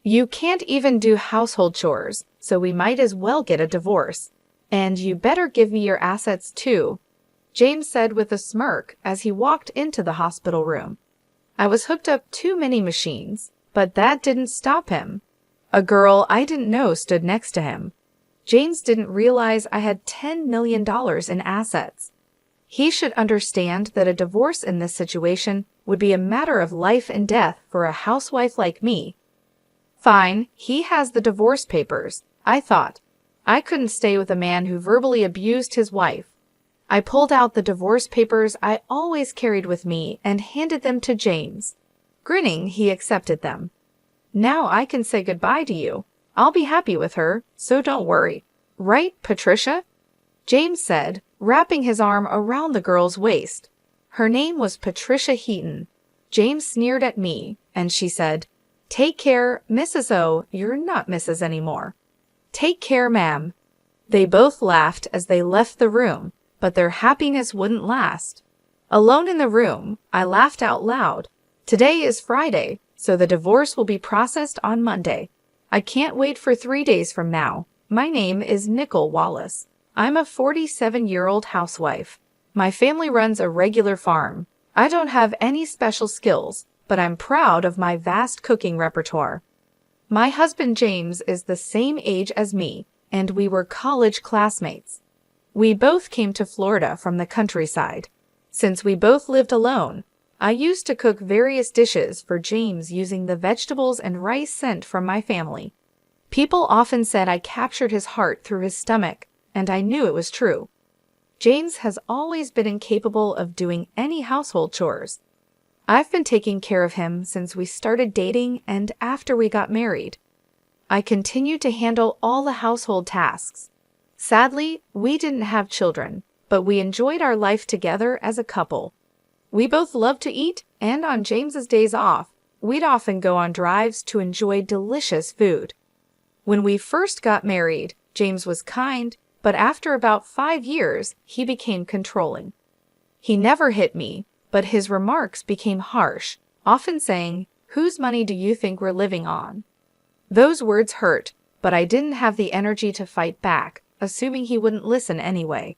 You can't even do household chores, so we might as well get a divorce. And you better give me your assets too, James said with a smirk as he walked into the hospital room. I was hooked up too many machines, but that didn't stop him. A girl I didn't know stood next to him. James didn't realize I had $10 million in assets. He should understand that a divorce in this situation would be a matter of life and death for a housewife like me. Fine, he has the divorce papers, I thought. I couldn't stay with a man who verbally abused his wife. I pulled out the divorce papers I always carried with me and handed them to James. Grinning, he accepted them. Now I can say goodbye to you. I'll be happy with her, so don't worry. Right, Patricia? James said, wrapping his arm around the girl's waist. Her name was Patricia Heaton. James sneered at me, and she said, "Take care, Mrs. O, you're not Mrs. anymore." "Take care, ma'am." They both laughed as they left the room, but their happiness wouldn't last. Alone in the room, I laughed out loud. Today is Friday, so the divorce will be processed on Monday. I can't wait for 3 days from now. My name is Nicole Wallace. I'm a 47-year-old housewife. My family runs a regular farm. I don't have any special skills, but I'm proud of my vast cooking repertoire. My husband James is the same age as me, and we were college classmates. We both came to Florida from the countryside. Since we both lived alone, I used to cook various dishes for James using the vegetables and rice sent from my family. People often said I captured his heart through his stomach, and I knew it was true. James has always been incapable of doing any household chores. I've been taking care of him since we started dating and after we got married. I continued to handle all the household tasks. Sadly, we didn't have children, but we enjoyed our life together as a couple. We both loved to eat, and on James's days off, we'd often go on drives to enjoy delicious food. When we first got married, James was kind, but after about 5 years, he became controlling. He never hit me, but his remarks became harsh, often saying, "Whose money do you think we're living on?" Those words hurt, but I didn't have the energy to fight back, assuming he wouldn't listen anyway.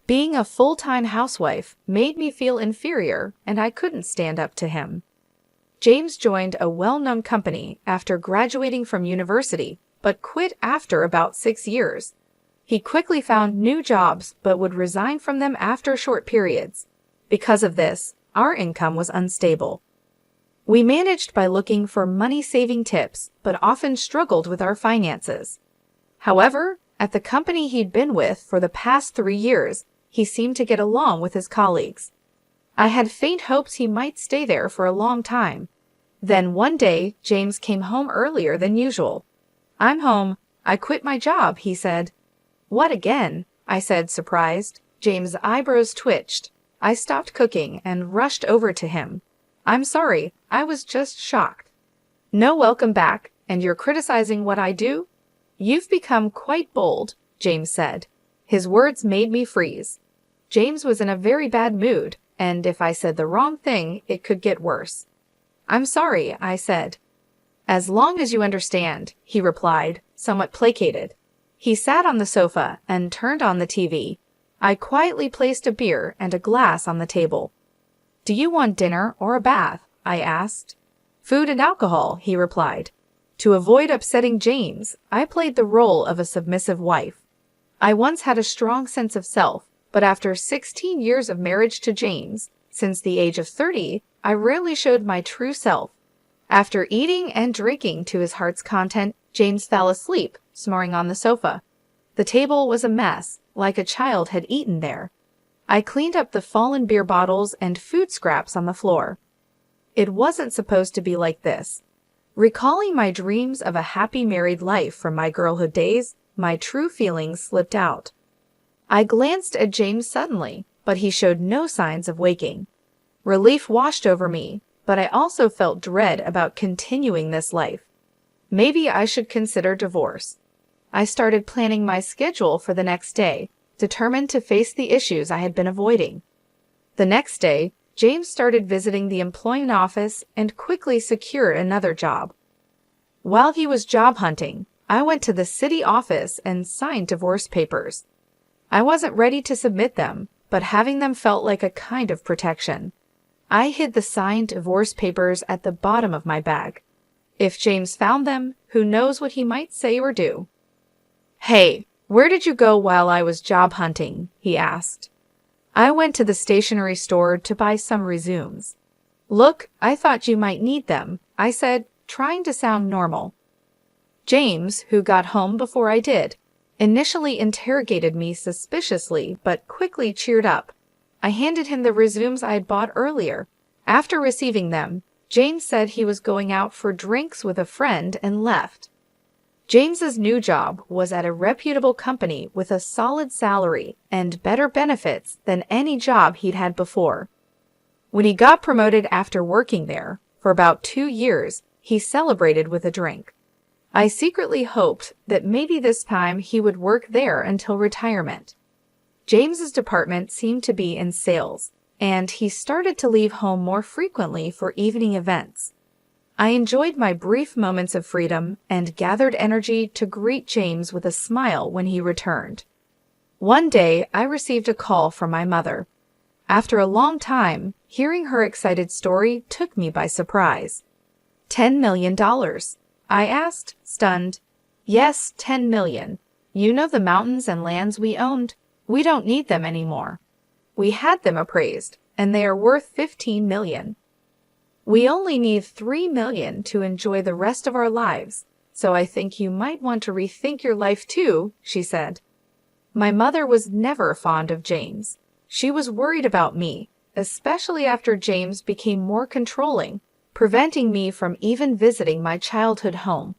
Being a full-time housewife made me feel inferior, and I couldn't stand up to him. James joined a well-known company after graduating from university, but quit after about 6 years. He quickly found new jobs but would resign from them after short periods. Because of this, our income was unstable. We managed by looking for money-saving tips, but often struggled with our finances. However, at the company he'd been with for the past 3 years, he seemed to get along with his colleagues. I had faint hopes he might stay there for a long time. Then one day, James came home earlier than usual. "I'm home. I quit my job," he said. "What again?" I said, surprised. James' eyebrows twitched. I stopped cooking and rushed over to him. "I'm sorry, I was just shocked." "No welcome back, and you're criticizing what I do?" "You've become quite bold," James said. His words made me freeze. James was in a very bad mood, and if I said the wrong thing, it could get worse. "I'm sorry," I said. "As long as you understand," he replied, somewhat placated. He sat on the sofa and turned on the TV. I quietly placed a beer and a glass on the table. "Do you want dinner or a bath?" I asked. "Food and alcohol," he replied. To avoid upsetting James, I played the role of a submissive wife. I once had a strong sense of self, but after 16 years of marriage to James, since the age of 30, I rarely showed my true self. After eating and drinking to his heart's content, James fell asleep, snoring on the sofa. The table was a mess, like a child had eaten there. I cleaned up the fallen beer bottles and food scraps on the floor. It wasn't supposed to be like this. Recalling my dreams of a happy married life from my girlhood days, my true feelings slipped out. I glanced at James suddenly, but he showed no signs of waking. Relief washed over me, but I also felt dread about continuing this life. Maybe I should consider divorce. I started planning my schedule for the next day, determined to face the issues I had been avoiding. The next day, James started visiting the employment office and quickly secured another job. While he was job hunting, I went to the city office and signed divorce papers. I wasn't ready to submit them, but having them felt like a kind of protection. I hid the signed divorce papers at the bottom of my bag. If James found them, who knows what he might say or do. "Hey, where did you go while I was job hunting?" he asked. "I went to the stationery store to buy some resumes." "Look, I thought you might need them," I said, trying to sound normal. James, who got home before I did, initially interrogated me suspiciously but quickly cheered up. I handed him the resumes I had bought earlier. After receiving them, James said he was going out for drinks with a friend and left. James's new job was at a reputable company with a solid salary and better benefits than any job he'd had before. When he got promoted after working there for about 2 years, he celebrated with a drink. I secretly hoped that maybe this time he would work there until retirement. James's department seemed to be in sales, and he started to leave home more frequently for evening events. I enjoyed my brief moments of freedom and gathered energy to greet James with a smile when he returned. One day, I received a call from my mother. After a long time, hearing her excited story took me by surprise. $10 million. I asked, stunned. "Yes, 10 million. You know the mountains and lands we owned? We don't need them anymore. We had them appraised, and they are worth 15 million. We only need 3 million to enjoy the rest of our lives, so I think you might want to rethink your life too," she said. My mother was never fond of James. She was worried about me, especially after James became more controlling, preventing me from even visiting my childhood home.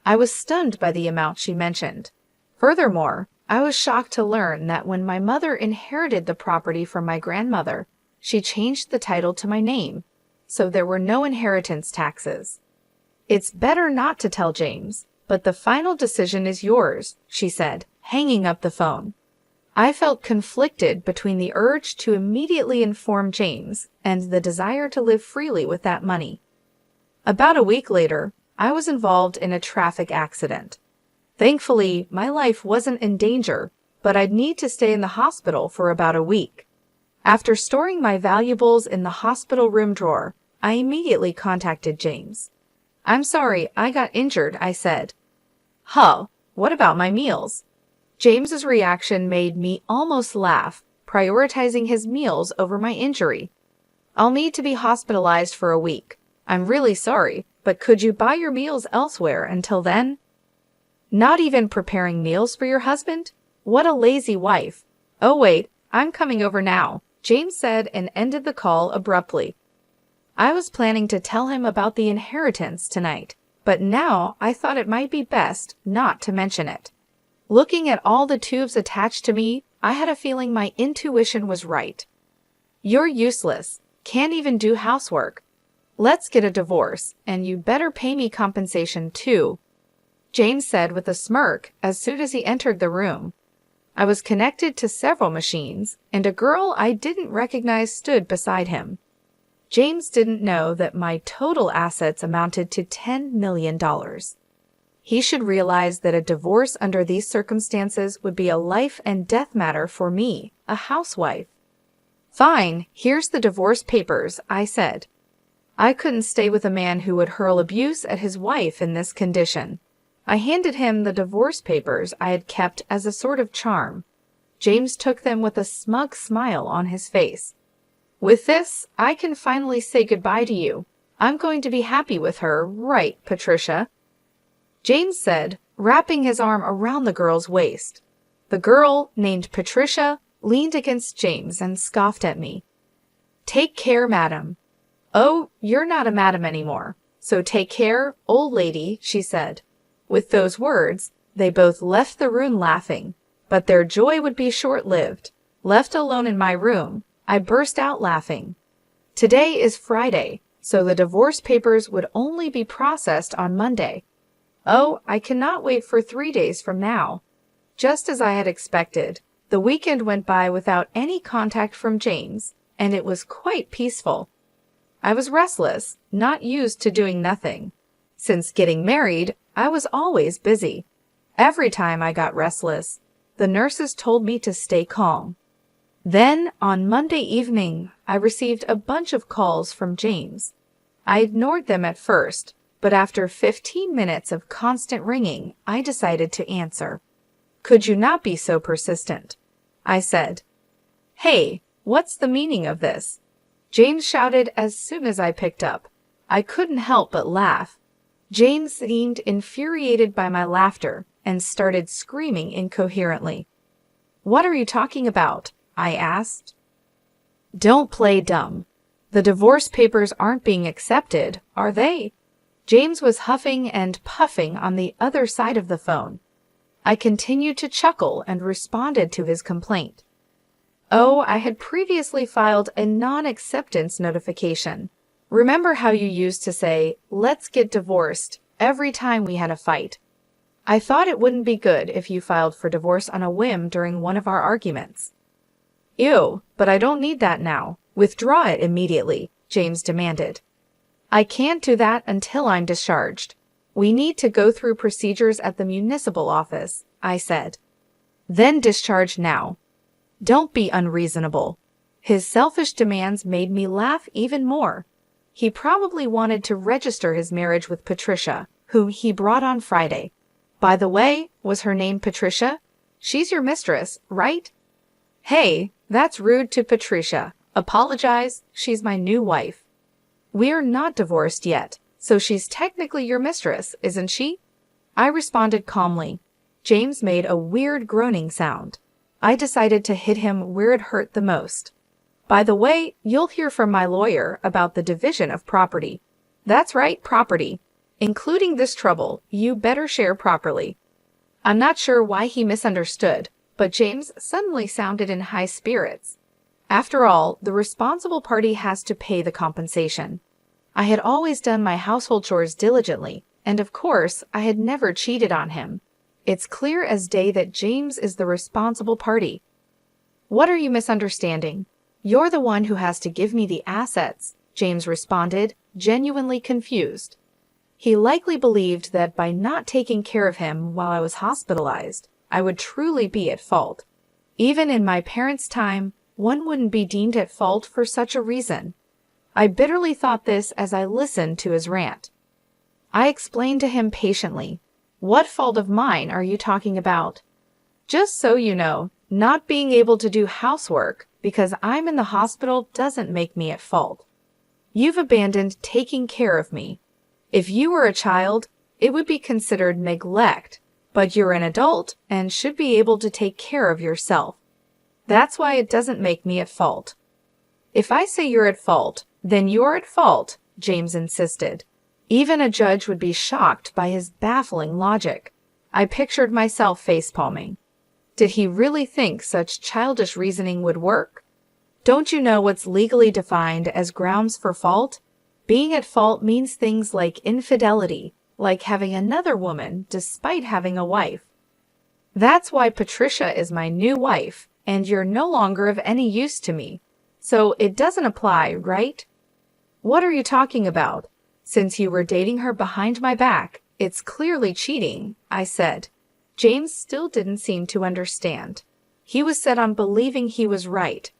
I was stunned by the amount she mentioned. Furthermore, I was shocked to learn that when my mother inherited the property from my grandmother, she changed the title to my name, so there were no inheritance taxes. "It's better not to tell James, but the final decision is yours," she said, hanging up the phone. I felt conflicted between the urge to immediately inform James and the desire to live freely with that money. About a week later, I was involved in a traffic accident. Thankfully, my life wasn't in danger, but I'd need to stay in the hospital for about a week. After storing my valuables in the hospital room drawer, I immediately contacted James. "I'm sorry, I got injured," I said. "Huh, what about my meals?" James's reaction made me almost laugh, prioritizing his meals over my injury. "I'll need to be hospitalized for a week. I'm really sorry, but could you buy your meals elsewhere until then?" Not even preparing meals for your husband? What a lazy wife. "Oh wait, I'm coming over now," James said and ended the call abruptly. I was planning to tell him about the inheritance tonight, but now I thought it might be best not to mention it. Looking at all the tubes attached to me, I had a feeling my intuition was right. "You're useless. Can't even do housework. Let's get a divorce, and you better pay me compensation too," James said with a smirk as soon as he entered the room. I was connected to several machines, and a girl I didn't recognize stood beside him. James didn't know that my total assets amounted to $10 million. He should realize that a divorce under these circumstances would be a life and death matter for me, a housewife. "Fine, here's the divorce papers," I said. I couldn't stay with a man who would hurl abuse at his wife in this condition. I handed him the divorce papers I had kept as a sort of charm. James took them with a smug smile on his face. "With this, I can finally say goodbye to you. I'm going to be happy with her, right, Patricia?" James said, wrapping his arm around the girl's waist. The girl, named Patricia, leaned against James and scoffed at me. "Take care, madam." "Oh, you're not a madam anymore, so take care, old lady," she said. With those words, they both left the room laughing, but their joy would be short-lived. Left alone in my room, I burst out laughing. Today is Friday, so the divorce papers would only be processed on Monday. Oh, I cannot wait for 3 days from now. Just as I had expected, the weekend went by without any contact from James, and it was quite peaceful. I was restless, not used to doing nothing. Since getting married, I was always busy. Every time I got restless, the nurses told me to stay calm. Then, on Monday evening, I received a bunch of calls from James. I ignored them at first, but after 15 minutes of constant ringing, I decided to answer. "Could you not be so persistent?" I said. "Hey, what's the meaning of this?" James shouted as soon as I picked up. I couldn't help but laugh. James seemed infuriated by my laughter and started screaming incoherently. "What are you talking about?" I asked. "Don't play dumb. The divorce papers aren't being accepted, are they?" James was huffing and puffing on the other side of the phone. I continued to chuckle and responded to his complaint. Oh, I had previously filed a non-acceptance notification. Remember how you used to say, "Let's get divorced," every time we had a fight? I thought it wouldn't be good if you filed for divorce on a whim during one of our arguments. "Ew, but I don't need that now. Withdraw it immediately," James demanded. "I can't do that until I'm discharged. We need to go through procedures at the municipal office," I said. "Then discharge now." Don't be unreasonable. His selfish demands made me laugh even more. He probably wanted to register his marriage with Patricia, whom he brought on Friday. By the way, was her name Patricia? She's your mistress, right? Hey, that's rude to Patricia. Apologize, she's my new wife. We're not divorced yet, so she's technically your mistress, isn't she? I responded calmly. James made a weird groaning sound. I decided to hit him where it hurt the most. By the way, you'll hear from my lawyer about the division of property. That's right, property. Including this trouble, you better share properly. I'm not sure why he misunderstood, but James suddenly sounded in high spirits. After all, the responsible party has to pay the compensation. I had always done my household chores diligently, and of course, I had never cheated on him. It's clear as day that James is the responsible party. What are you misunderstanding? You're the one who has to give me the assets, James responded, genuinely confused. He likely believed that by not taking care of him while I was hospitalized, I would truly be at fault. Even in my parents' time, one wouldn't be deemed at fault for such a reason. I bitterly thought this as I listened to his rant. I explained to him patiently. What fault of mine are you talking about? Just so you know, not being able to do housework because I'm in the hospital doesn't make me at fault. You've abandoned taking care of me. If you were a child, it would be considered neglect, but you're an adult and should be able to take care of yourself. That's why it doesn't make me at fault. If I say you're at fault, then you're at fault, James insisted. Even a judge would be shocked by his baffling logic. I pictured myself facepalming. Did he really think such childish reasoning would work? Don't you know what's legally defined as grounds for fault? Being at fault means things like infidelity, like having another woman despite having a wife. That's why Patricia is my new wife, and you're no longer of any use to me. So it doesn't apply, right? What are you talking about? Since you were dating her behind my back, it's clearly cheating, I said. James still didn't seem to understand. He was set on believing he was right.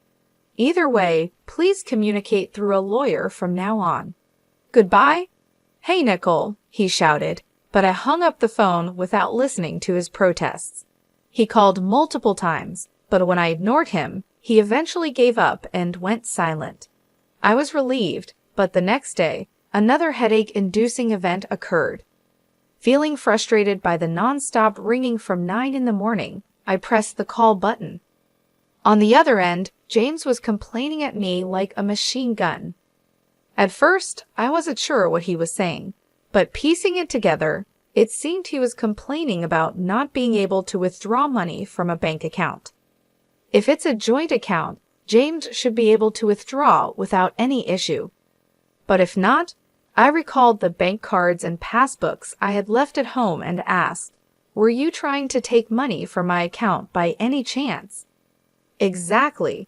Either way, please communicate through a lawyer from now on. Goodbye? Hey, Nicole, he shouted, but I hung up the phone without listening to his protests. He called multiple times, but when I ignored him, he eventually gave up and went silent. I was relieved, but the next day, another headache-inducing event occurred. Feeling frustrated by the non-stop ringing from 9 in the morning, I pressed the call button. On the other end, James was complaining at me like a machine gun. At first, I wasn't sure what he was saying, but piecing it together, it seemed he was complaining about not being able to withdraw money from a bank account. If it's a joint account, James should be able to withdraw without any issue. But if not, I recalled the bank cards and passbooks I had left at home and asked, "Were you trying to take money from my account by any chance?" Exactly.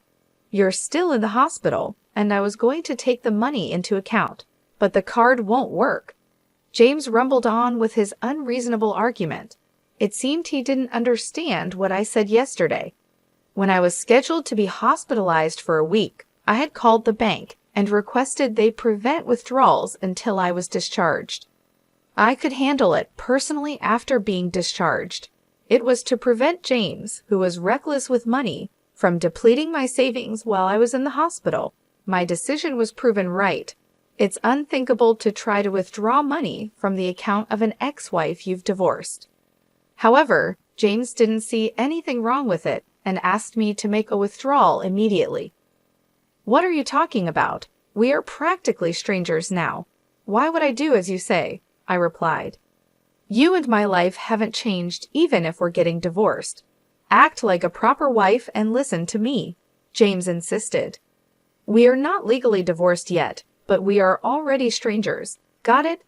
You're still in the hospital, and I was going to take the money into account, but the card won't work. James rumbled on with his unreasonable argument. It seemed he didn't understand what I said yesterday. When I was scheduled to be hospitalized for a week, I had called the bank and requested they prevent withdrawals until I was discharged. I could handle it personally after being discharged. It was to prevent James, who was reckless with money, from depleting my savings while I was in the hospital. My decision was proven right. It's unthinkable to try to withdraw money from the account of an ex-wife you've divorced. However, James didn't see anything wrong with it and asked me to make a withdrawal immediately. What are you talking about? We are practically strangers now. Why would I do as you say? I replied. You and my life haven't changed even if we're getting divorced. Act like a proper wife and listen to me, James insisted. We are not legally divorced yet, but we are already strangers. Got it?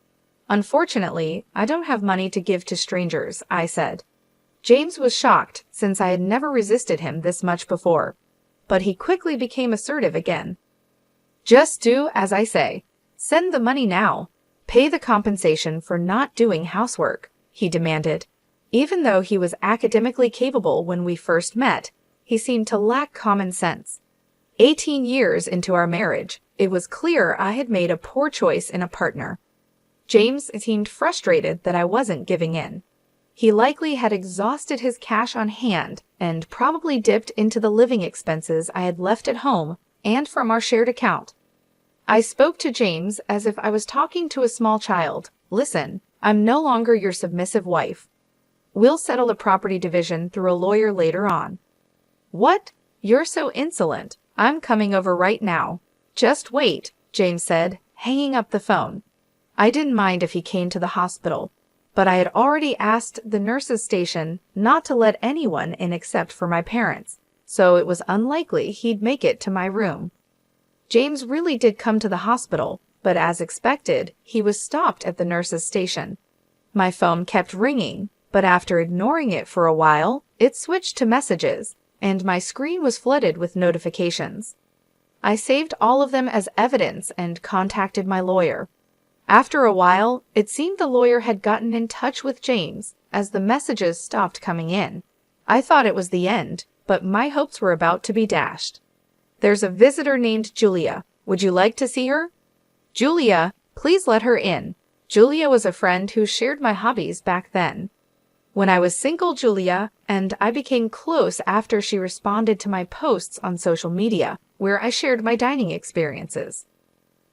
Unfortunately, I don't have money to give to strangers, I said. James was shocked since I had never resisted him this much before, but he quickly became assertive again. Just do as I say. Send the money now. Pay the compensation for not doing housework, he demanded. Even though he was academically capable when we first met, he seemed to lack common sense. 18 years into our marriage, it was clear I had made a poor choice in a partner. James seemed frustrated that I wasn't giving in. He likely had exhausted his cash on hand and probably dipped into the living expenses I had left at home and from our shared account. I spoke to James as if I was talking to a small child. Listen, I'm no longer your submissive wife. We'll settle the property division through a lawyer later on. What? You're so insolent. I'm coming over right now. Just wait, James said, hanging up the phone. I didn't mind if he came to the hospital, but I had already asked the nurse's station not to let anyone in except for my parents, so it was unlikely he'd make it to my room. James really did come to the hospital, but as expected, he was stopped at the nurse's station. My phone kept ringing, but after ignoring it for a while, it switched to messages, and my screen was flooded with notifications. I saved all of them as evidence and contacted my lawyer. After a while, it seemed the lawyer had gotten in touch with James as the messages stopped coming in. I thought it was the end, but my hopes were about to be dashed. There's a visitor named Julia. Would you like to see her? Julia, please let her in. Julia was a friend who shared my hobbies back then. When I was single, Julia and I became close after she responded to my posts on social media, where I shared my dining experiences.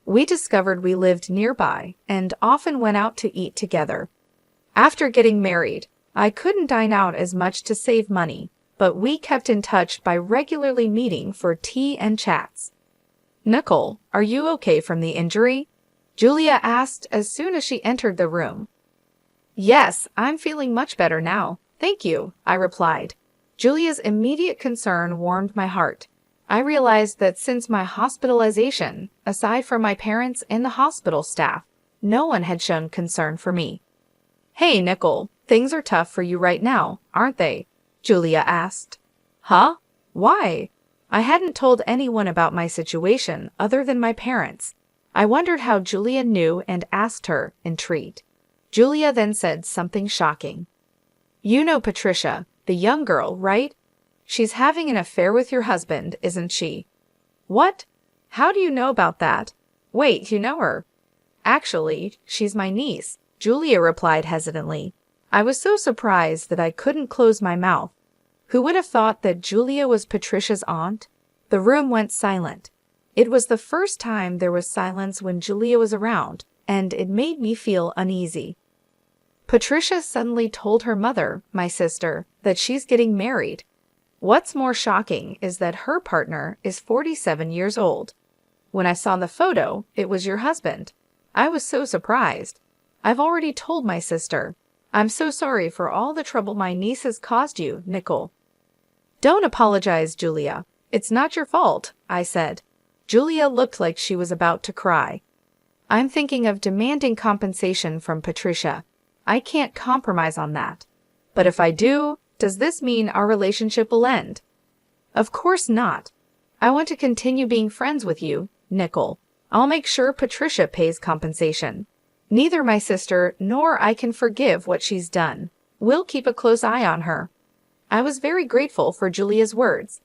We discovered we lived nearby and often went out to eat together. After getting married, I couldn't dine out as much to save money, but we kept in touch by regularly meeting for tea and chats. Nicole, are you okay from the injury? Julia asked as soon as she entered the room. Yes, I'm feeling much better now. Thank you, I replied. Julia's immediate concern warmed my heart. I realized that since my hospitalization, aside from my parents and the hospital staff, no one had shown concern for me. Hey, Nicole, things are tough for you right now, aren't they? Julia asked. Huh? Why? I hadn't told anyone about my situation other than my parents. I wondered how Julia knew and asked her, intrigued. Julia then said something shocking. You know Patricia, the young girl, right? She's having an affair with your husband, isn't she? What? How do you know about that? Wait, you know her? Actually, she's my niece, Julia replied hesitantly. I was so surprised that I couldn't close my mouth. Who would have thought that Julia was Patricia's aunt? The room went silent. It was the first time there was silence when Julia was around, and it made me feel uneasy. Patricia suddenly told her mother, my sister, that she's getting married. What's more shocking is that her partner is 47 years old. When I saw the photo, it was your husband. I was so surprised. I've already told my sister. I'm so sorry for all the trouble my niece has caused you, Nicole. Don't apologize, Julia. It's not your fault, I said. Julia looked like she was about to cry. I'm thinking of demanding compensation from Patricia. I can't compromise on that. But if I do, does this mean our relationship will end? Of course not. I want to continue being friends with you, Nicole. I'll make sure Patricia pays compensation. Neither my sister nor I can forgive what she's done. We'll keep a close eye on her." I was very grateful for Julia's words.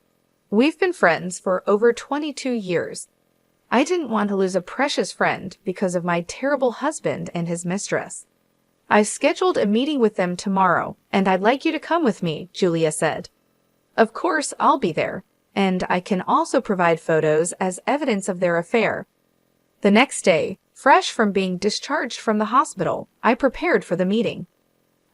We've been friends for over 22 years. I didn't want to lose a precious friend because of my terrible husband and his mistress. "I've scheduled a meeting with them tomorrow, and I'd like you to come with me," Julia said. "Of course, I'll be there, and I can also provide photos as evidence of their affair." The next day, fresh from being discharged from the hospital, I prepared for the meeting.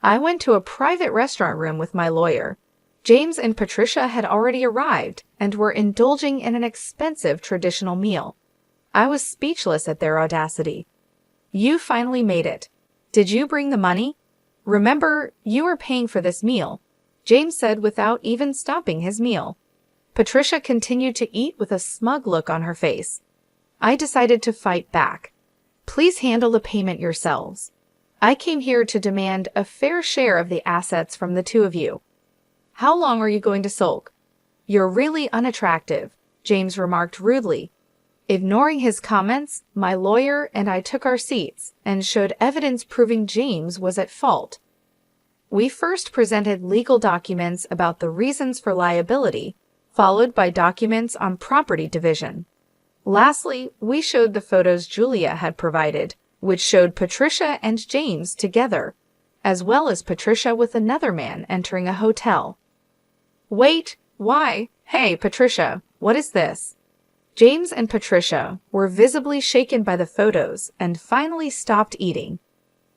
I went to a private restaurant room with my lawyer. James and Patricia had already arrived and were indulging in an expensive traditional meal. I was speechless at their audacity. "You finally made it. Did you bring the money? Remember, you are paying for this meal," James said without even stopping his meal. Patricia continued to eat with a smug look on her face. I decided to fight back. "Please handle the payment yourselves. I came here to demand a fair share of the assets from the two of you." "How long are you going to sulk?" "You're really unattractive," James remarked rudely. Ignoring his comments, my lawyer and I took our seats and showed evidence proving James was at fault. We first presented legal documents about the reasons for liability, followed by documents on property division. Lastly, we showed the photos Julia had provided, which showed Patricia and James together, as well as Patricia with another man entering a hotel. "Wait, why? Hey, Patricia, what is this?" James and Patricia were visibly shaken by the photos and finally stopped eating.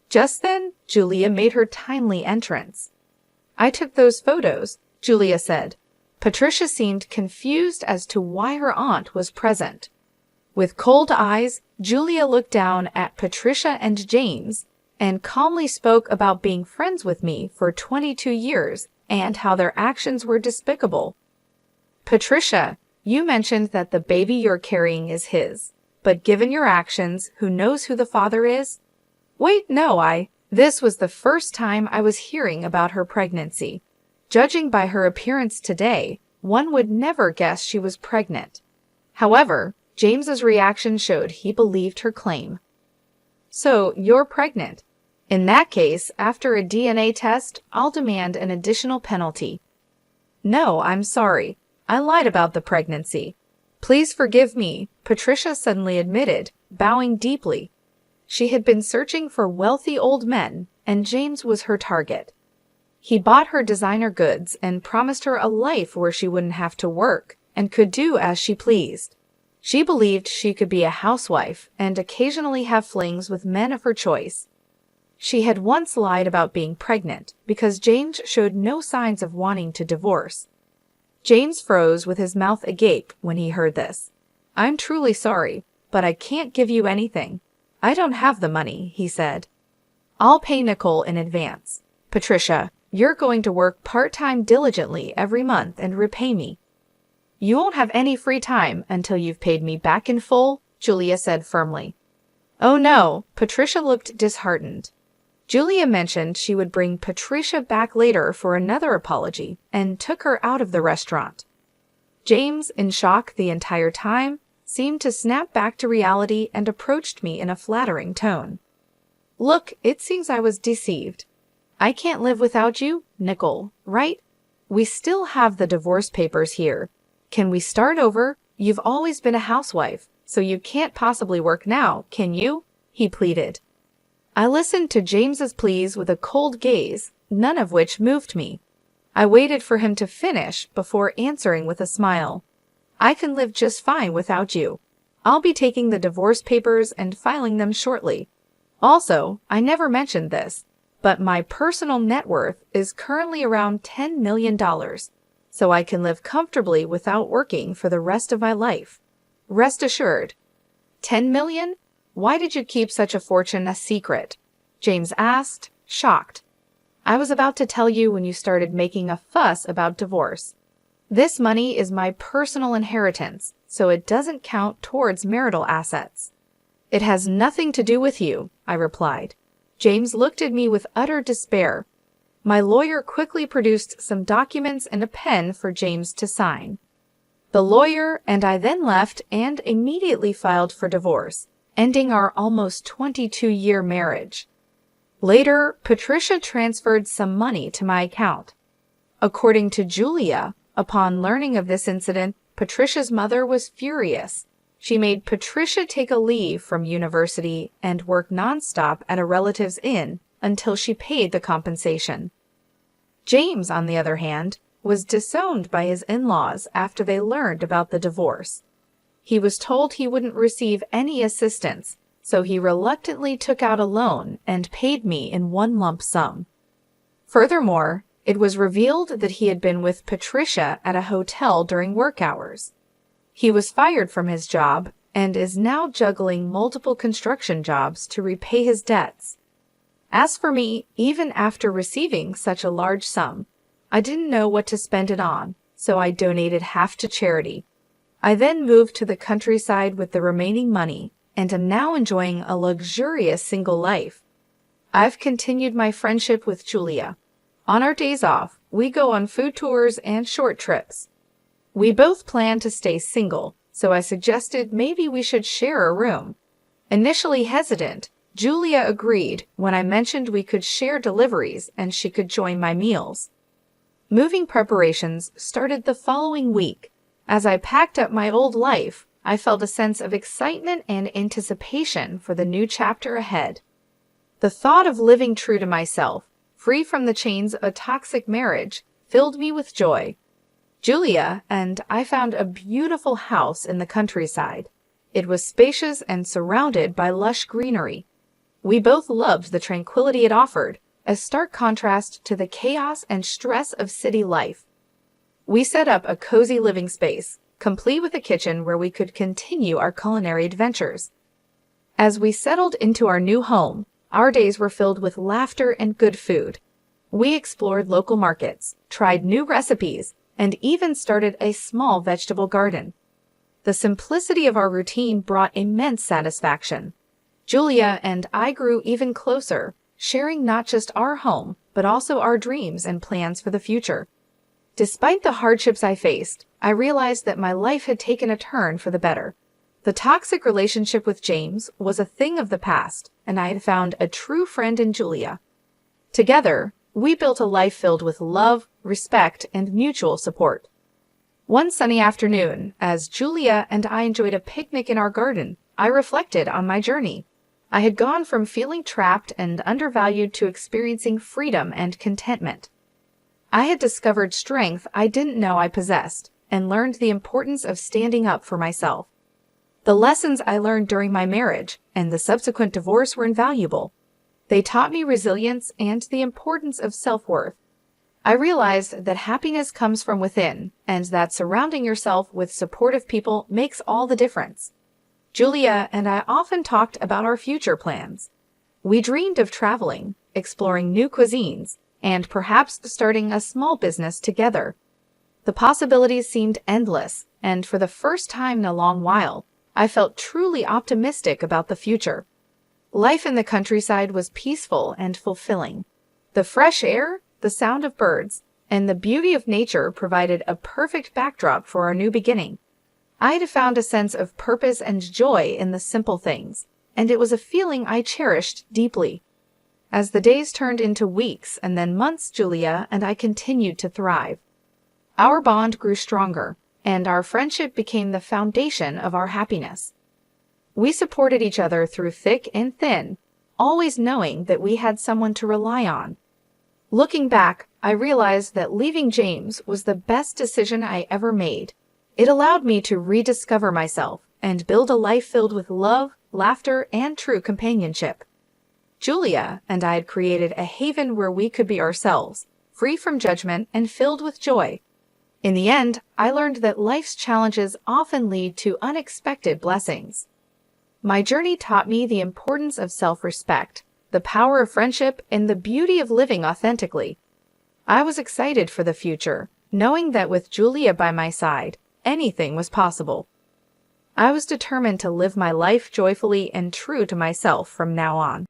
Just then, Julia made her timely entrance. "I took those photos," Julia said. Patricia seemed confused as to why her aunt was present. With cold eyes, Julia looked down at Patricia and James and calmly spoke about being friends with me for 22 years and how their actions were despicable. "Patricia, you mentioned that the baby you're carrying is his, but given your actions, who knows who the father is?" "Wait, no, This was the first time I was hearing about her pregnancy. Judging by her appearance today, one would never guess she was pregnant." However, James's reaction showed he believed her claim. "So, you're pregnant. In that case, after a DNA test, I'll demand an additional penalty." "No, I'm sorry. I lied about the pregnancy. Please forgive me," Patricia suddenly admitted, bowing deeply. She had been searching for wealthy old men, and James was her target. He bought her designer goods and promised her a life where she wouldn't have to work and could do as she pleased. She believed she could be a housewife and occasionally have flings with men of her choice. She had once lied about being pregnant because James showed no signs of wanting to divorce. James froze with his mouth agape when he heard this. "I'm truly sorry, but I can't give you anything. I don't have the money," he said. "I'll pay Nicole in advance. Patricia, you're going to work part-time diligently every month and repay me." "You won't have any free time until you've paid me back in full," Julia said firmly. "Oh no," Patricia looked disheartened. Julia mentioned she would bring Patricia back later for another apology and took her out of the restaurant. James, in shock the entire time, seemed to snap back to reality and approached me in a flattering tone. "Look, it seems I was deceived. I can't live without you, Nicole, right? We still have the divorce papers here. Can we start over? You've always been a housewife, so you can't possibly work now, can you?" he pleaded. I listened to James's pleas with a cold gaze, none of which moved me. I waited for him to finish before answering with a smile. "I can live just fine without you. I'll be taking the divorce papers and filing them shortly. Also, I never mentioned this, but my personal net worth is currently around $10 million, so I can live comfortably without working for the rest of my life. Rest assured." "10 million? Why did you keep such a fortune a secret?" James asked, shocked. "I was about to tell you when you started making a fuss about divorce. This money is my personal inheritance, so it doesn't count towards marital assets." "It has nothing to do with you," I replied. James looked at me with utter despair. My lawyer quickly produced some documents and a pen for James to sign. The lawyer and I then left and immediately filed for divorce, ending our almost 22-year marriage. Later, Patricia transferred some money to my account. According to Julia, upon learning of this incident, Patricia's mother was furious. She made Patricia take a leave from university and work nonstop at a relative's inn until she paid the compensation. James, on the other hand, was disowned by his in-laws after they learned about the divorce. He was told he wouldn't receive any assistance, so he reluctantly took out a loan and paid me in one lump sum. Furthermore, it was revealed that he had been with Patricia at a hotel during work hours. He was fired from his job and is now juggling multiple construction jobs to repay his debts. As for me, even after receiving such a large sum, I didn't know what to spend it on, so I donated half to charity. I then moved to the countryside with the remaining money and am now enjoying a luxurious single life. I've continued my friendship with Julia. On our days off, we go on food tours and short trips. We both plan to stay single, so I suggested maybe we should share a room. Initially hesitant, Julia agreed when I mentioned we could share deliveries and she could join my meals. Moving preparations started the following week. As I packed up my old life, I felt a sense of excitement and anticipation for the new chapter ahead. The thought of living true to myself, free from the chains of a toxic marriage, filled me with joy. Julia and I found a beautiful house in the countryside. It was spacious and surrounded by lush greenery. We both loved the tranquility it offered, a stark contrast to the chaos and stress of city life. We set up a cozy living space, complete with a kitchen where we could continue our culinary adventures. As we settled into our new home, our days were filled with laughter and good food. We explored local markets, tried new recipes, and even started a small vegetable garden. The simplicity of our routine brought immense satisfaction. Julia and I grew even closer, sharing not just our home, but also our dreams and plans for the future. Despite the hardships I faced, I realized that my life had taken a turn for the better. The toxic relationship with James was a thing of the past, and I had found a true friend in Julia. Together, we built a life filled with love, respect, and mutual support. One sunny afternoon, as Julia and I enjoyed a picnic in our garden, I reflected on my journey. I had gone from feeling trapped and undervalued to experiencing freedom and contentment. I had discovered strength I didn't know I possessed, and learned the importance of standing up for myself. The lessons I learned during my marriage and the subsequent divorce were invaluable. They taught me resilience and the importance of self-worth. I realized that happiness comes from within, and that surrounding yourself with supportive people makes all the difference. Julia and I often talked about our future plans. We dreamed of traveling, exploring new cuisines, and perhaps starting a small business together. The possibilities seemed endless, and for the first time in a long while, I felt truly optimistic about the future. Life in the countryside was peaceful and fulfilling. The fresh air, the sound of birds, and the beauty of nature provided a perfect backdrop for our new beginning. I had found a sense of purpose and joy in the simple things, and it was a feeling I cherished deeply. As the days turned into weeks and then months, Julia and I continued to thrive. Our bond grew stronger, and our friendship became the foundation of our happiness. We supported each other through thick and thin, always knowing that we had someone to rely on. Looking back, I realized that leaving James was the best decision I ever made. It allowed me to rediscover myself and build a life filled with love, laughter, and true companionship. Julia and I had created a haven where we could be ourselves, free from judgment and filled with joy. In the end, I learned that life's challenges often lead to unexpected blessings. My journey taught me the importance of self-respect, the power of friendship, and the beauty of living authentically. I was excited for the future, knowing that with Julia by my side, anything was possible. I was determined to live my life joyfully and true to myself from now on.